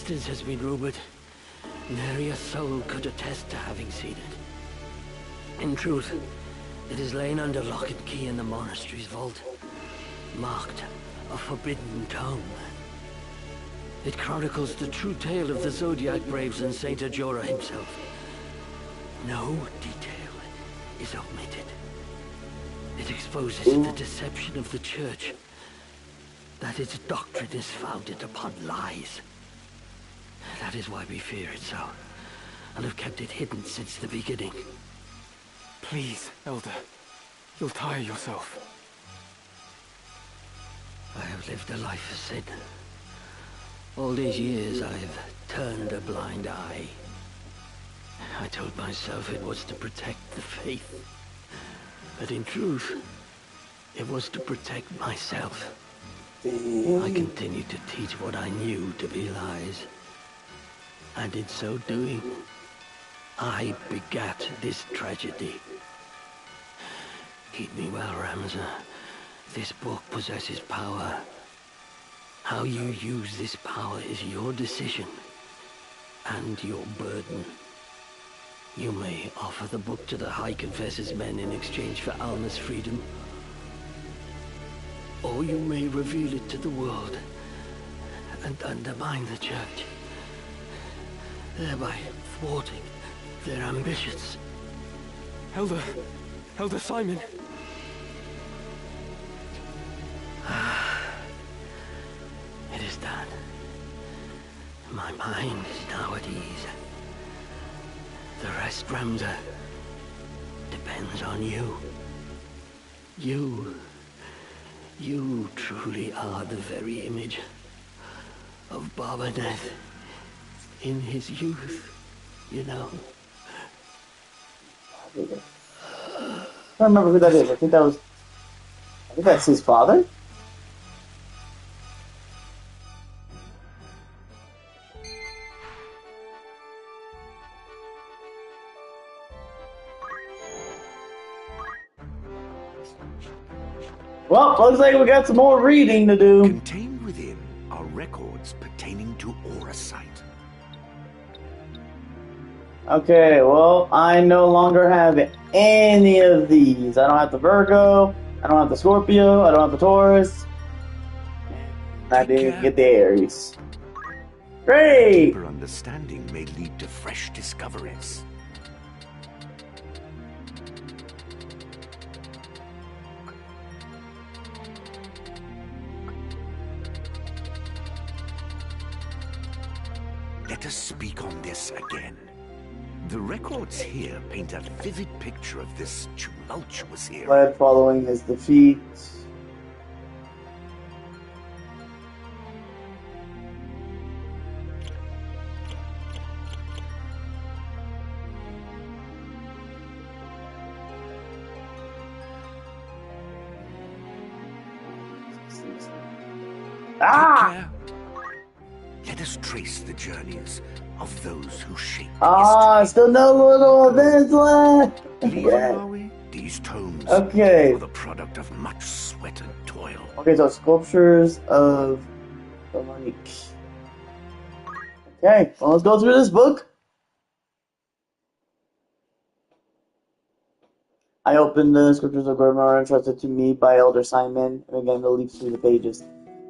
distance has been rumored, nary a soul could attest to having seen it. In truth, it is lain under lock and key in the monastery's vault, marked a forbidden tome. It chronicles the true tale of the Zodiac Braves and Saint Ajora himself. No detail is omitted. It exposes the deception of the Church, that its doctrine is founded upon lies. That is why we fear it so, and have kept it hidden since the beginning. Please, Elder. You'll tire yourself. I have lived a life of sin. All these years I have turned a blind eye. I told myself it was to protect the faith. But in truth, it was to protect myself. I continued to teach what I knew to be lies. And in so doing, I begat this tragedy. Keep me well, Ramza. This book possesses power. How you use this power is your decision and your burden. You may offer the book to the High Confessor's men in exchange for Alma's freedom. Or you may reveal it to the world and undermine the Church, thereby thwarting their ambitions. Elder Simon. It is done. My mind is now at ease. The rest, Ramza, depends on you. You truly are the very image of Barbanet in his youth, you know. I don't remember who that is. I think that's his father? Well, looks like we got some more reading to do. Contained within are records pertaining to aura sight. Okay, well, I no longer have any of these. I don't have the Virgo, I don't have the Scorpio, I don't have the Taurus. I didn't get the Aries. Great! Deeper understanding may lead to fresh discoveries. Let us speak on this again. The records here paint a vivid picture of this tumultuous era. Led following his defeat. Ah! Let us trace the journeys of those who shaped Ah, history. still no little events left. Leaving, are we? These tomes Okay. are the product of much sweat and toil. Okay, so sculptures of Monique. Okay, well, let's go through this book. I opened the scriptures of Grimoire entrusted to me by Elder Simon, and began to leaf through the pages.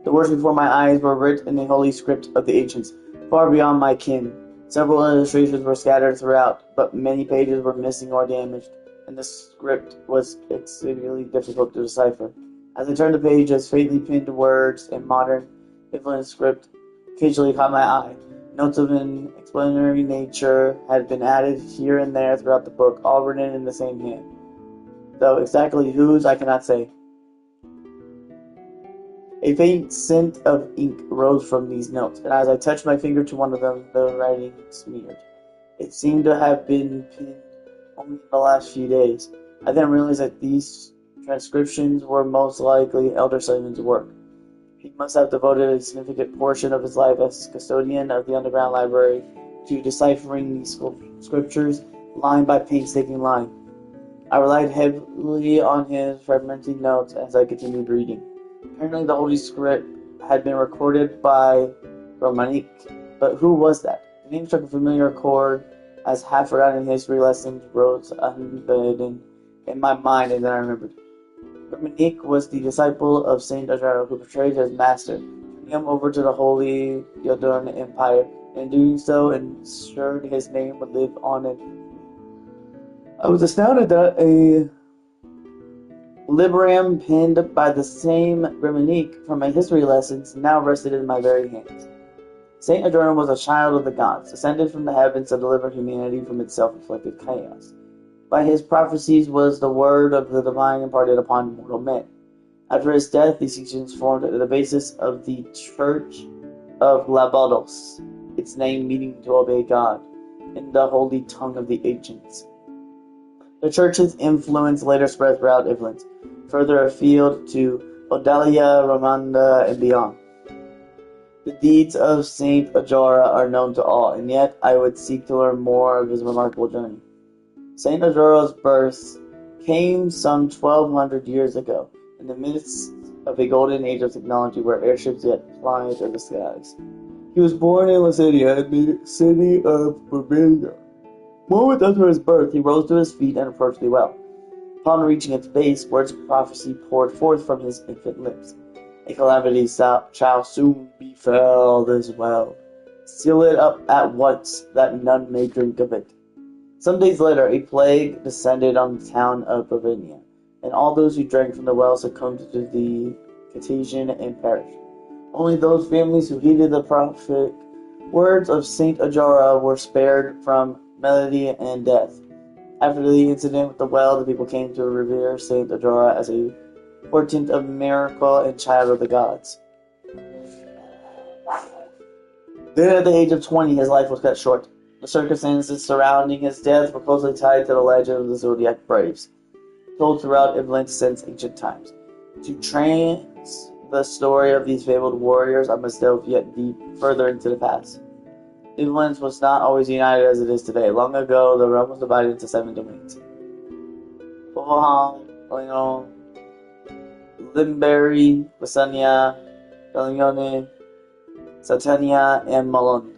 The words before my eyes were writ in the holy script of the ancients, far beyond my kin. Several illustrations were scattered throughout, but many pages were missing or damaged, and the script was exceedingly difficult to decipher. As I turned the pages, faintly pinned words in modern Ivalice script occasionally caught my eye. Notes of an explanatory nature had been added here and there throughout the book, all written in the same hand. Though exactly whose, I cannot say. A faint scent of ink rose from these notes, and as I touched my finger to one of them, the writing smeared. It seemed to have been pinned only in the last few days. I then realized that these transcriptions were most likely Elder Simon's work. He must have devoted a significant portion of his life as custodian of the underground library to deciphering these scriptures line by painstaking line. I relied heavily on his fragmented notes as I continued reading. Apparently the Holy Script had been recorded by Romanique But who was that? The name struck a familiar chord as half-forgotten history lessons rose unbidden in my mind, and then I remembered. Dominique was the disciple of Saint Adrero who betrayed his master, turning him over to the Holy Yodon Empire, and in doing so ensured his name would live on it. I was astounded that a Librium penned by the same Dominique from my history lessons now rested in my very hands. Saint Adorno was a child of the gods, descended from the heavens to deliver humanity from its self-inflicted chaos. By his prophecies was the word of the divine imparted upon mortal men. After his death, these teachings formed the basis of the Church of Labados, its name meaning to obey God, in the holy tongue of the ancients. The church's influence later spread throughout Ivalice, further afield to Odalia, Romanda, and beyond. The deeds of Saint Ajara are known to all, and yet I would seek to learn more of his remarkable journey. Saint Ajara's birth came some 1,200 years ago, in the midst of a golden age of technology where airships yet fly through the skies. He was born in Lucidia, in the city of Bavaria. A moment after his birth, he rose to his feet and approached the well. Upon reaching its base, words of prophecy poured forth from his infant lips. A calamity shall soon befall this well. Seal it up at once, that none may drink of it. Some days later, a plague descended on the town of Bavaria, and all those who drank from the well succumbed to the contagion and perished. Only those families who heeded the prophetic words of Saint Ajara were spared from malady and death. After the incident with the well, the people came to revere Saint Ajara as a portent of miracle and child of the gods. Then at the age of 20, his life was cut short. The circumstances surrounding his death were closely tied to the legend of the Zodiac Braves, told throughout Ivalice since ancient times. To trace the story of these fabled warriors, I must delve yet deep further into the past. Ivalice was not always united as it is today. Long ago, the realm was divided into 7 domains. Pohohan, Leon, Limbury, Lasania, Galione, Satania, and Malone.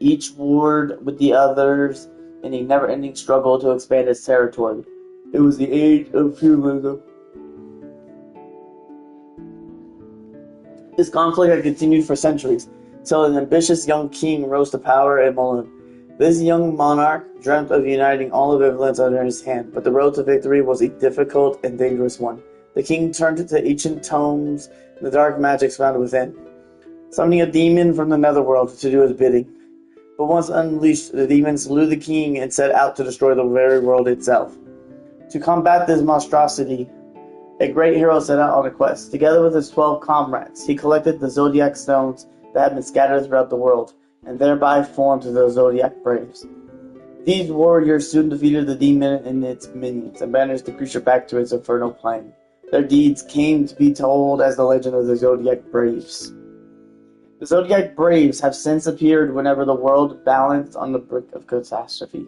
Each warred with the others in a never-ending struggle to expand its territory. It was the age of feudalism. This conflict had continued for centuries, until an ambitious young king rose to power in Malone. This young monarch dreamt of uniting all of Ivalice under his hand, but the road to victory was a difficult and dangerous one. The king turned to ancient tomes and the dark magics found within, summoning a demon from the netherworld to do his bidding. But once unleashed, the demon slew the king and set out to destroy the very world itself. To combat this monstrosity, a great hero set out on a quest. Together with his 12 comrades, he collected the zodiac stones that had been scattered throughout the world, and thereby formed the Zodiac Braves. These warriors soon defeated the demon and its minions, and banished the creature back to its infernal plane. Their deeds came to be told as the legend of the Zodiac Braves. The Zodiac Braves have since appeared whenever the world balanced on the brink of catastrophe,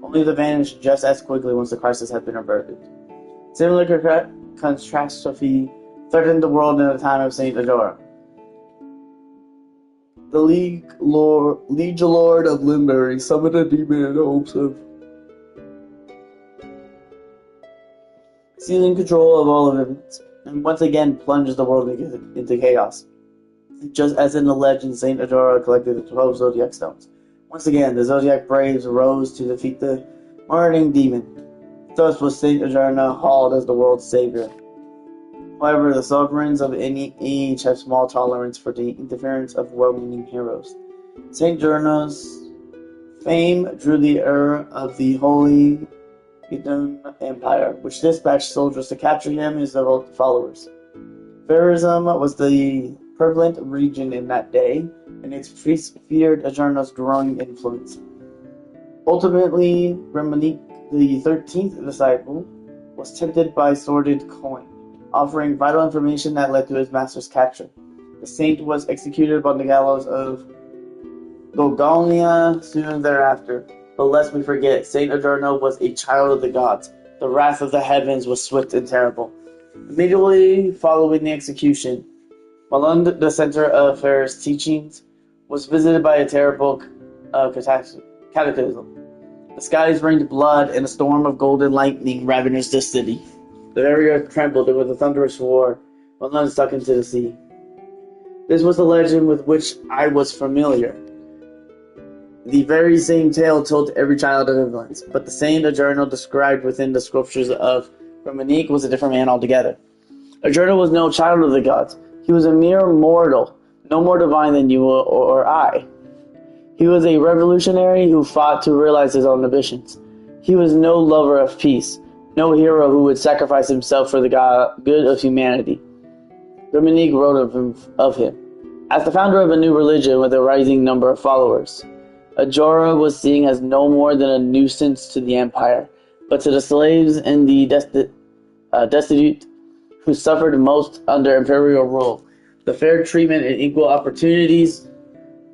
only to vanish just as quickly once the crisis had been averted. Similar catastrophe threatened the world in the time of Saint Adora. The Liege Lord of Limbury summoned a demon in the hopes of seizing control of all of it, and once again plunged the world into chaos. Just as in the legend, Saint Adora collected the 12 Zodiac Stones. Once again, the Zodiac Braves rose to defeat the murdering demon. Thus was Saint Adora hailed as the world's savior. However, the sovereigns of any age have small tolerance for the interference of well-meaning heroes. Saint Adorno's fame drew the ire of the Holy Yodon Empire, which dispatched soldiers to capture him and his devout followers. Pharaohism was the prevalent region in that day, and its priests feared Adorno's growing influence. Ultimately, Dominique, the 13th disciple, was tempted by sordid coin, offering vital information that led to his master's capture. The saint was executed upon the gallows of Golgonia soon thereafter. But lest we forget, Saint Adorno was a child of the gods. The wrath of the heavens was swift and terrible. Immediately following the execution, Malund, the center of Pharaoh's teachings, was visited by a terrible cataclysm. The skies rained blood, and a storm of golden lightning ravaged the city. The very earth trembled, and with a thunderous roar, one land stuck into the sea. This was the legend with which I was familiar. The very same tale told to every child of Ivalice, but the saint Adjourno described within the scriptures of Romanique was a different man altogether. Adjourno was no child of the gods. He was a mere mortal, no more divine than you or I. He was a revolutionary who fought to realize his own ambitions. He was no lover of peace, no hero who would sacrifice himself for the good of humanity. Romanique wrote of him as the founder of a new religion with a rising number of followers. Adjourno was seen as no more than a nuisance to the empire, but to the slaves and the destitute who suffered most under imperial rule, the fair treatment and equal opportunities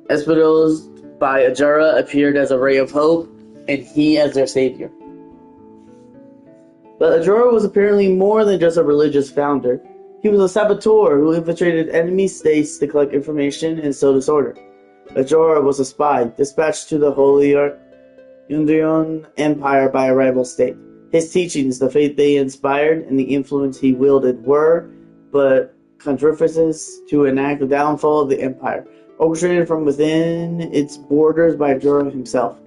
espoused by Adjourno appeared as a ray of hope, and he as their savior. But Adjourno was apparently more than just a religious founder. He was a saboteur who infiltrated enemy states to collect information and sow disorder. Adjourno was a spy, dispatched to the Holy Undrian Empire by a rival state. His teachings, the faith they inspired, and the influence he wielded were but contrivances to enact the downfall of the empire, orchestrated from within its borders by Adjourno himself.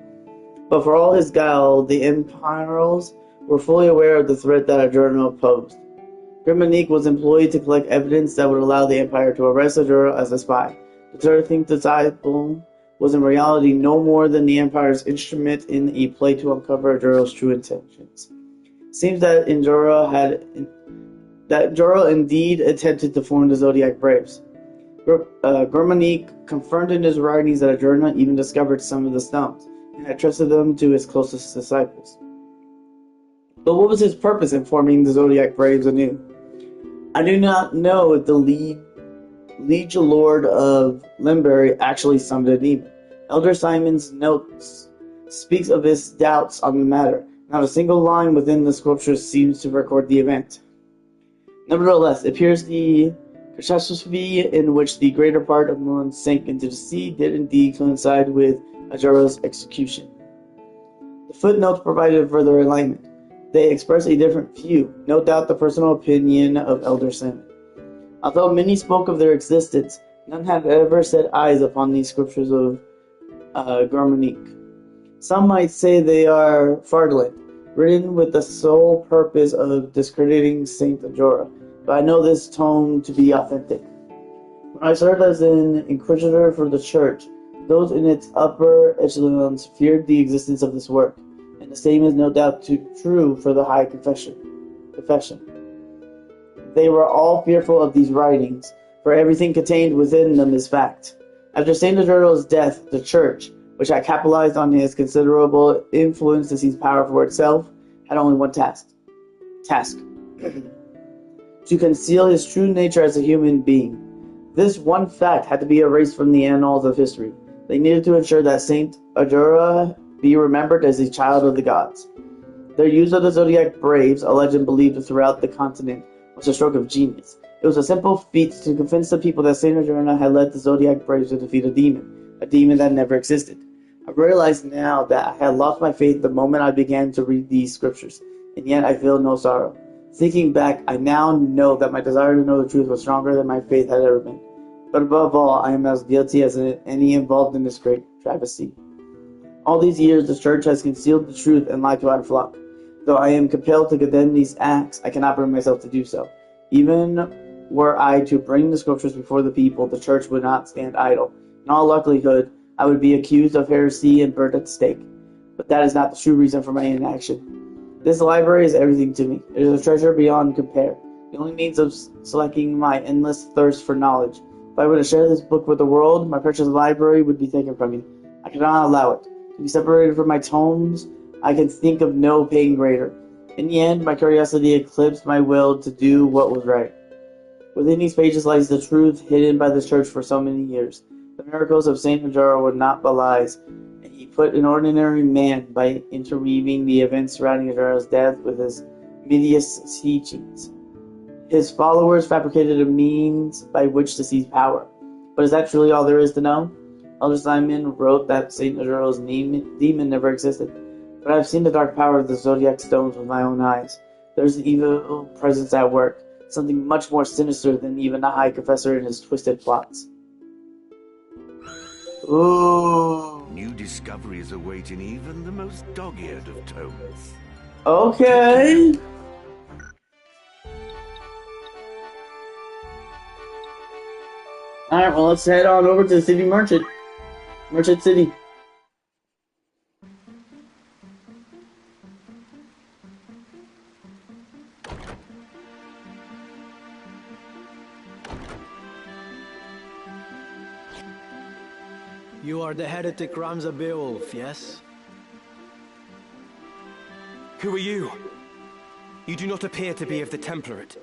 But for all his guile, the Imperials were fully aware of the threat that Adjourno posed. Romanique was employed to collect evidence that would allow the empire to arrest Adjourno as a spy. The 13th disciple was in reality no more than the empire's instrument in a play to uncover Adjourno's true intentions. It seems that Adjourno indeed attempted to form the Zodiac Braves. Romanique confirmed in his writings that Adjourno even discovered some of the stones, and had trusted them to his closest disciples. But what was his purpose in forming the Zodiac Braves anew? I do not know if the Liege Lord of Limbury actually summoned a demon. Elder Simon's notes speaks of his doubts on the matter. Not a single line within the scriptures seems to record the event. Nevertheless, it appears the catastrophe in which the greater part of Milan sank into the sea did indeed coincide with Adjourno's execution. The footnotes provided further enlightenment. They express a different view, no doubt the personal opinion of Elder Simon. Although many spoke of their existence, none had ever set eyes upon these scriptures of Romanique. Some might say they are fraudulent, written with the sole purpose of discrediting Saint Adjourno, but I know this tone to be authentic. When I served as an inquisitor for the church, those in its upper echelons feared the existence of this work, and the same is no doubt true for the High Confession. They were all fearful of these writings, for everything contained within them is fact. After Saint Adjourno's death, the Church, which had capitalized on his considerable influence to seize power for itself, had only one task. To conceal his true nature as a human being. This one fact had to be erased from the annals of history. They needed to ensure that Saint Adjourno be remembered as a child of the gods. Their use of the Zodiac Braves, a legend believed throughout the continent, was a stroke of genius. It was a simple feat to convince the people that Saint Adjourno had led the Zodiac Braves to defeat a demon that never existed. I realize now that I had lost my faith the moment I began to read these scriptures, and yet I feel no sorrow. Thinking back, I now know that my desire to know the truth was stronger than my faith had ever been. But above all, I am as guilty as any involved in this great travesty. All these years, the Church has concealed the truth and lied to our flock. Though I am compelled to condemn these acts, I cannot bring myself to do so. Even were I to bring the scriptures before the people, the Church would not stand idle. In all likelihood, I would be accused of heresy and burned at the stake. But that is not the true reason for my inaction. This library is everything to me. It is a treasure beyond compare, the only means of slaking my endless thirst for knowledge. If I were to share this book with the world, my precious library would be taken from me. I cannot allow it. To be separated from my tomes, I can think of no pain greater. In the end, my curiosity eclipsed my will to do what was right. Within these pages lies the truth hidden by the Church for so many years. The miracles of Saint Adjourno were not belies, and he put an ordinary man by interweaving the events surrounding Adjourno's death with his medius teachings. His followers fabricated a means by which to seize power. But is that truly all there is to know? Elder Simon wrote that Saint Azuro's demon never existed, but I've seen the dark power of the Zodiac Stones with my own eyes. There's an evil presence at work, something much more sinister than even the High Confessor and his twisted plots. Ooh. New discoveries awaiting even the most dog-eared of tomes. Okay. Alright, well, let's head on over to the City Merchant. Merchant City. You are the heretic Ramza Beowulf, yes? Who are you? You do not appear to be of the Template.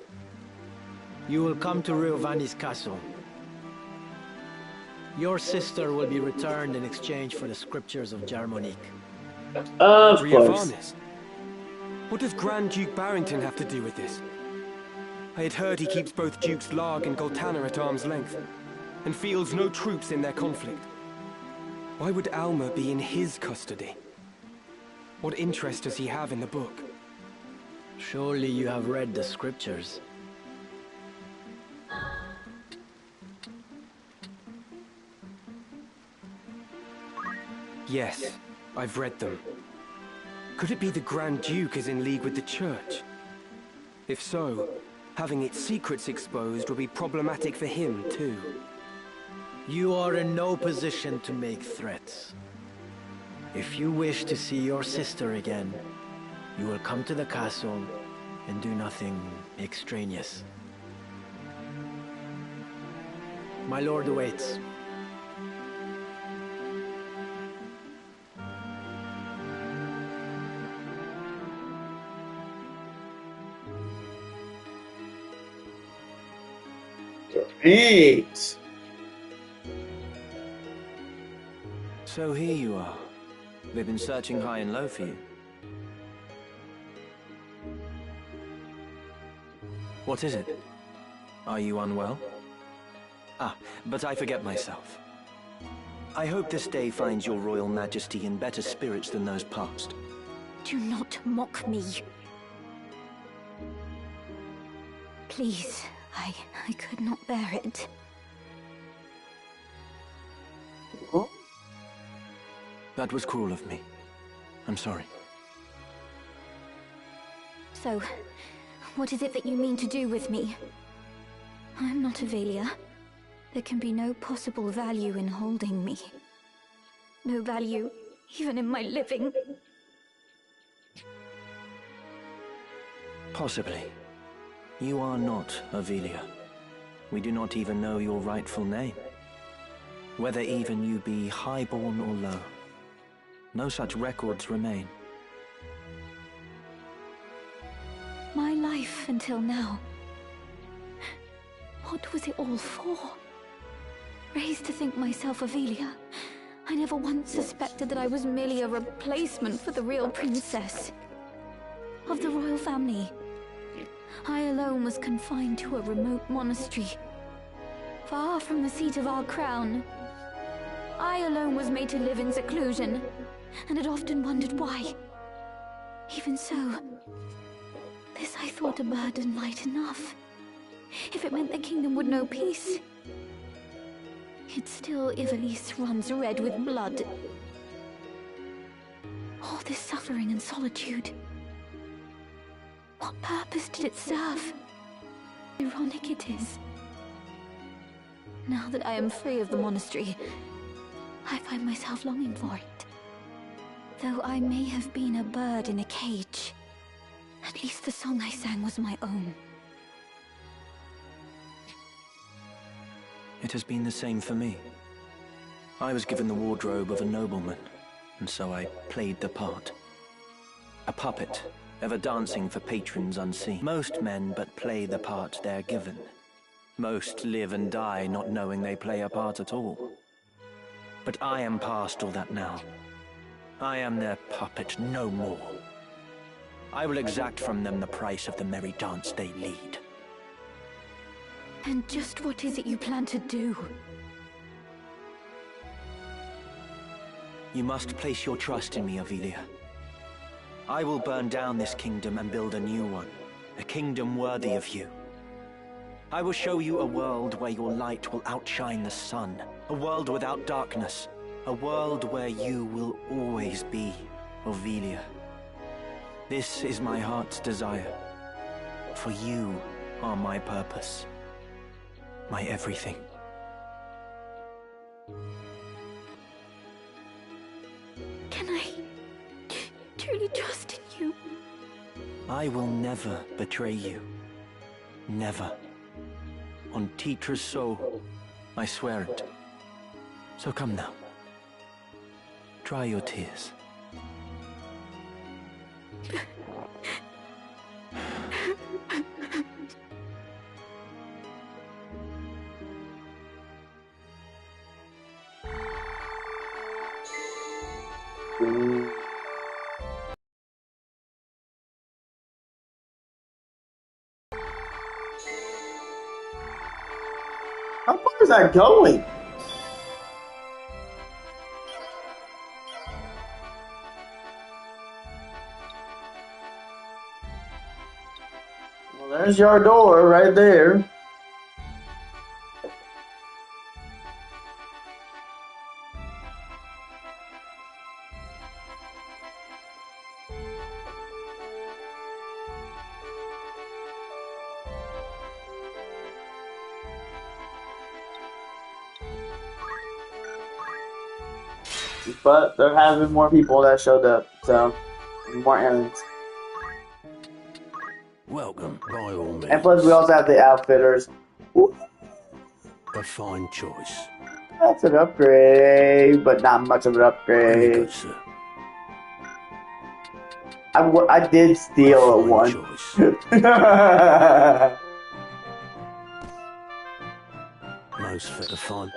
You will come to Riovani's castle. Your sister will be returned in exchange for the scriptures of Jarmonique. Of course. Riovanis? What does Grand Duke Barrington have to do with this? I had heard he keeps both Dukes Larg and Goltana at arm's length, and fields no troops in their conflict. Why would Alma be in his custody? What interest does he have in the book? Surely you have read the scriptures. Yes, I've read them. Could it be the Grand Duke is in league with the Church? If so, having its secrets exposed will be problematic for him, too. You are in no position to make threats. If you wish to see your sister again, you will come to the castle and do nothing extraneous. My lord awaits. Great. So here you are. They've been searching high and low for you. What is it? Are you unwell? Ah, but I forget myself. I hope this day finds your Royal Majesty in better spirits than those past. Do not mock me. Please, I could not bear it. That was cruel of me. I'm sorry. So, what is it that you mean to do with me? I'm not Avalia. There can be no possible value in holding me. No value, even in my living. Possibly. You are not Avelia. We do not even know your rightful name. Whether even you be highborn or low. No such records remain. My life until now. What was it all for? Raised to think myself Avelia, I never once suspected that I was merely a replacement for the real princess. Of the royal family. I alone was confined to a remote monastery, far from the seat of our crown. I alone was made to live in seclusion, and had often wondered why. Even so, this I thought a burden light enough. If it meant the kingdom would know peace. Yet still Ivalice runs red with blood. All this suffering and solitude. What purpose did it serve? Ironic it is. Now that I am free of the monastery, I find myself longing for it. Though I may have been a bird in a cage, at least the song I sang was my own. It has been the same for me. I was given the wardrobe of a nobleman, and so I played the part. A puppet, ever dancing for patrons unseen. Most men but play the part they're given. Most live and die not knowing they play a part at all. But I am past all that now. I am their puppet no more. I will exact from them the price of the merry dance they lead. And just what is it you plan to do? You must place your trust in me, Avelia. I will burn down this kingdom and build a new one. A kingdom worthy of you. I will show you a world where your light will outshine the sun. A world without darkness. A world where you will always be, Avelia. This is my heart's desire. For you are my purpose. My everything. Can I truly trust in you? I will never betray you. Never. On Titra's soul, I swear it. So come now. Dry your tears. How far is that going? Well, there's your door right there. But there have been more people that showed up, so more errands. Welcome, by all means. And plus, we also have the outfitters. Ooh, A fine choice. that's an upgrade, but not much of an Very upgrade. good, sir. I did steal one. Choice. Most fit to find.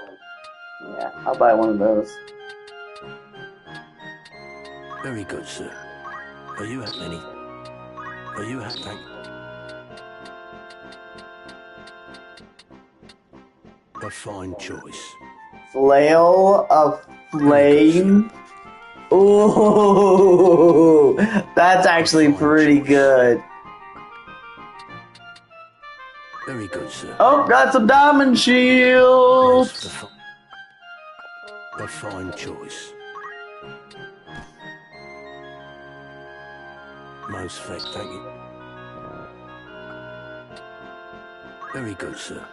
Yeah, I'll buy one of those. Very good, sir. Are you at any? Are you at thank? A fine choice. Flail of Flame. Ooh, that's actually pretty good. Very good, sir. Oh, got some diamond shields. A fine choice. Most fit, thank you. Very good, sir.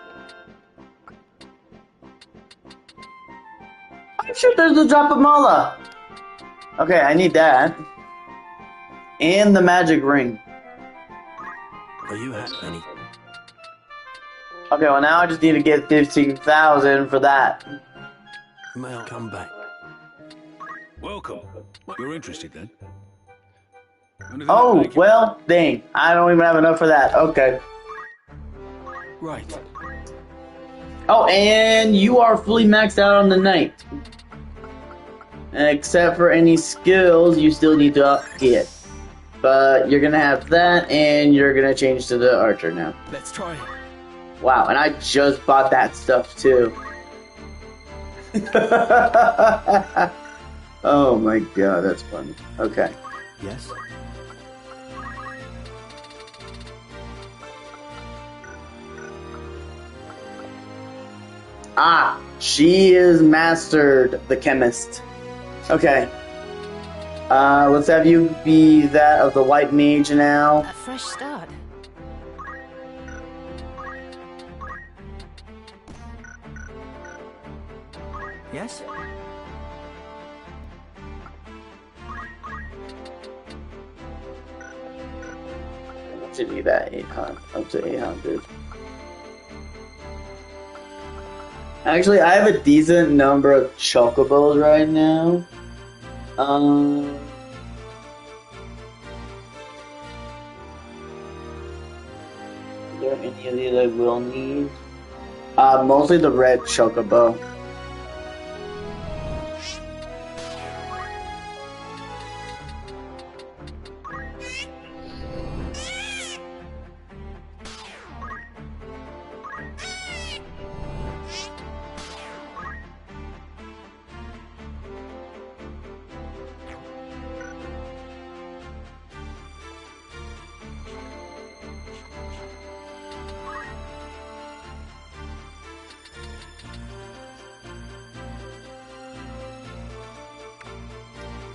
I'm sure there's a drop of mala. Okay, I need that. And the magic ring. Are you at any? Okay, well now I just need to get 15,000 for that. May I come back? Welcome. You're interested then? Anything I Oh, can make you- well, dang. I don't even have enough for that. Okay. Right. Oh, and you are fully maxed out on the knight. Except for any skills you still need to get. But you're gonna have that, and you're gonna change to the archer now. Let's try it. Wow, and I just bought that stuff too. Oh my god, that's funny. Okay. Yes? Ah, she is mastered the chemist. Okay. Let's have you be that of the white mage now. A fresh start. Yes? What you need that 800 up to 800. Actually, I have a decent number of chocobos right now. Is there any of these I will need? Mostly the red chocobo.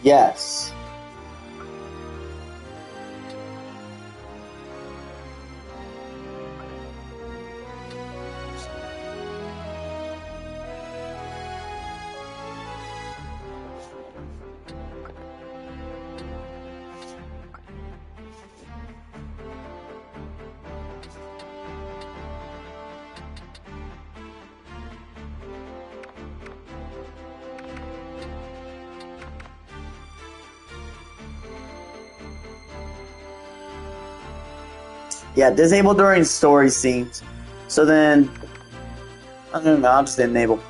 Yes. Yeah, disable during story scenes. So then, I don't know, I'll just enable.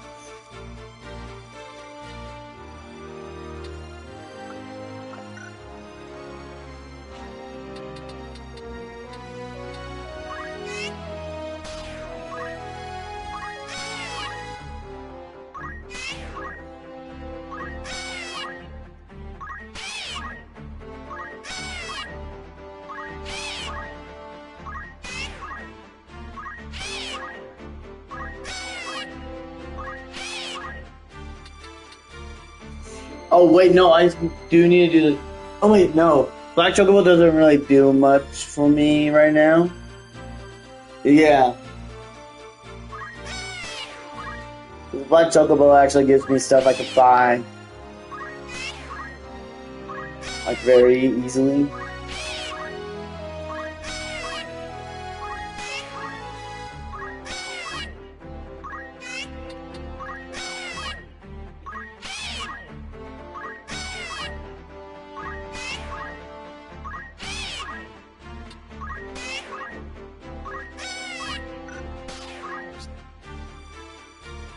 Oh wait, no, I do need to do the... Oh wait, no. Black Chocobo doesn't really do much for me right now. Yeah. The Black Chocobo actually gives me stuff I can buy. Like, very easily.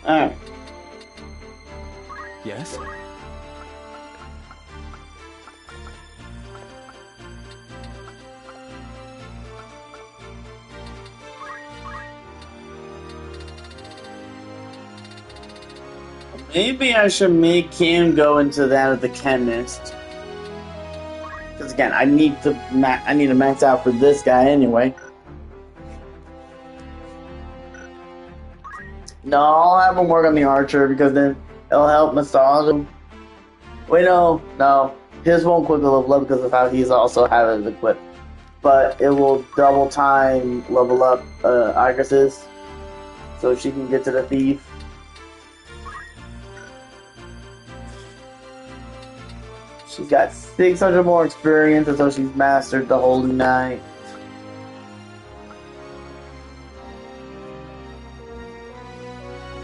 Alright. Yes? Maybe I should make him go into that of the chemist. Because again, I need to max out for this guy anyway. No, I'll have him work on the archer because then it'll help massage him. Wait, no. His won't quickly level up because of how he's also having it equipped. But it will double time level up Iris's so she can get to the thief. She's got 600 more experience until she's mastered the Holy Knight.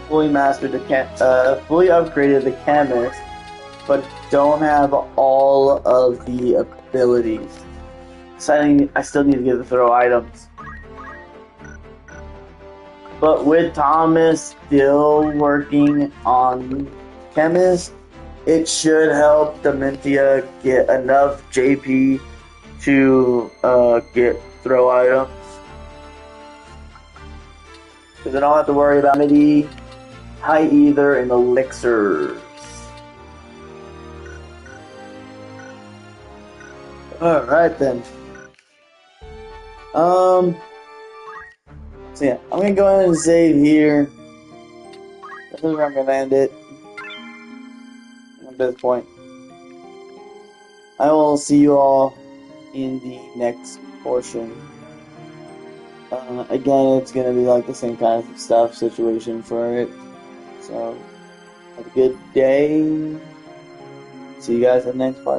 Fully mastered fully upgraded the chemist, but don't have all of the abilities. So I still need to get the throw items. But with Thomas still working on chemist, it should help Dementia get enough JP to get throw items. Because I don't have to worry about MIDI, high ether, and elixirs. Alright then. So yeah, I'm gonna go ahead and save here. This is where I'm gonna end it. At this point. I will see you all in the next portion. Again, it's gonna be like the same kind of stuff situation for it. So, have a good day. See you guys in the next part.